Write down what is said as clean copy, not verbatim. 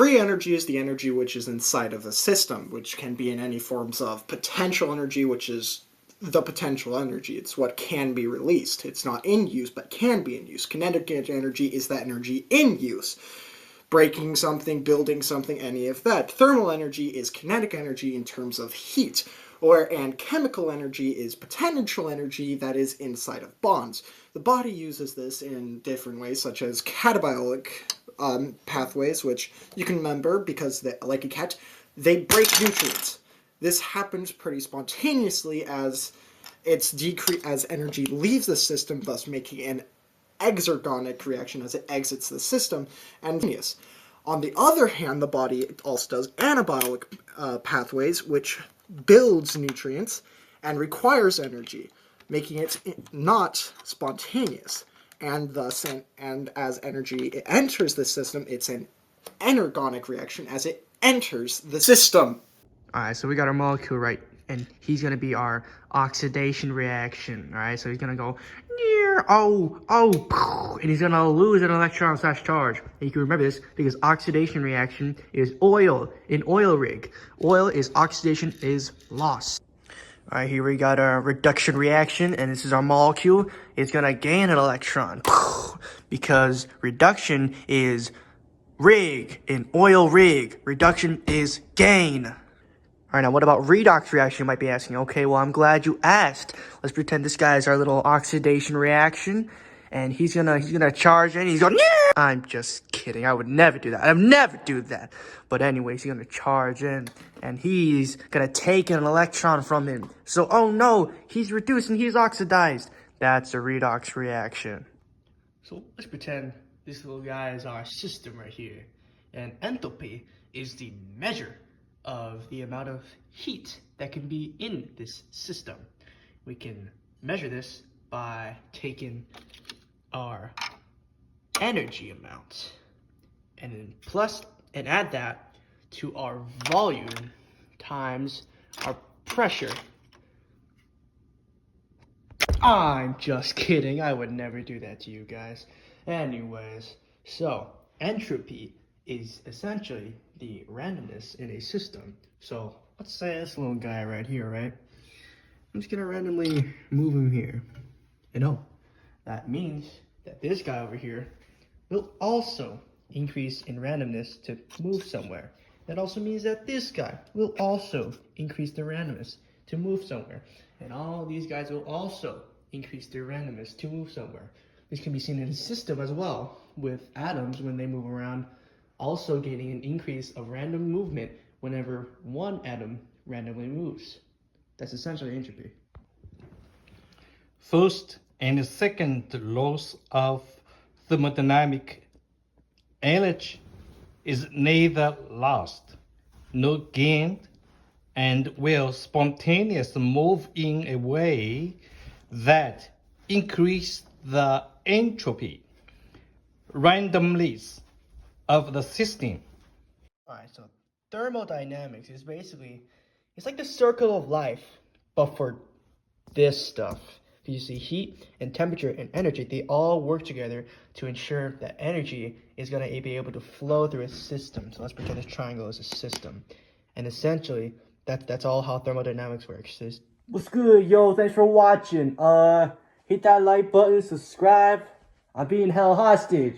Free energy is the energy which is inside of the system, which can be in any forms of potential energy, which is the potential energy. It's what can be released. It's not in use, but can be in use. Kinetic energy is that energy in use. Breaking something, building something, any of that. Thermal energy is kinetic energy in terms of heat. And chemical energy is potential energy that is inside of bonds. The body uses this in different ways, such as catabolic pathways, which you can remember because, like a cat, they break nutrients. This happens pretty spontaneously as as energy leaves the system, thus making an exergonic reaction as it exits the system, and on the other hand, the body also does anabolic pathways, which builds nutrients and requires energy, making it not spontaneous. And thus, and as energy enters the system, it's an energonic reaction as it enters the system. Alright, so we got our molecule right, and he's gonna be our oxidation reaction. Alright, so he's gonna go, and he's gonna lose an electron / charge. And you can remember this because oxidation reaction is oil in oil rig. Oil is oxidation is loss. Alright, here we got our reduction reaction, and this is our molecule. It's gonna gain an electron because reduction is rig in oil rig. Reduction is gain. Alright, now what about redox reaction, you might be asking. Okay, well, I'm glad you asked. Let's pretend this guy is our little oxidation reaction, and he's gonna charge in, he's going, yeah! I'm just kidding, I would never do that. I would never do that. But anyways, he's gonna charge in, and he's gonna take an electron from him. So, oh no, he's reduced and he's oxidized. That's a redox reaction. So let's pretend this little guy is our system right here. And enthalpy is the measure of the amount of heat that can be in this system. We can measure this by taking our energy amount and then add that to our volume times our pressure. I'm just kidding, I would never do that to you guys. Anyways, so entropy is essentially the randomness in a system. So let's say this little guy right here, right? I'm just gonna randomly move him here. And oh, that means that this guy over here will also increase in randomness to move somewhere. That also means that this guy will also increase the randomness to move somewhere. And all these guys will also increase their randomness to move somewhere. This can be seen in a system as well, with atoms when they move around also getting an increase of random movement whenever one atom randomly moves. That's essentially entropy. First and second laws of thermodynamic energy is neither lost nor gained and will spontaneously move in a way that increase the entropy randomness of the system. Alright, so thermodynamics is basically, it's like the circle of life, but for this stuff. You see, heat and temperature and energy, they all work together to ensure that energy is going to be able to flow through a system. So let's pretend this triangle is a system. And essentially, that's all how thermodynamics works. What's good, yo? Thanks for watching. Hit that like button, subscribe. I'm being held hostage.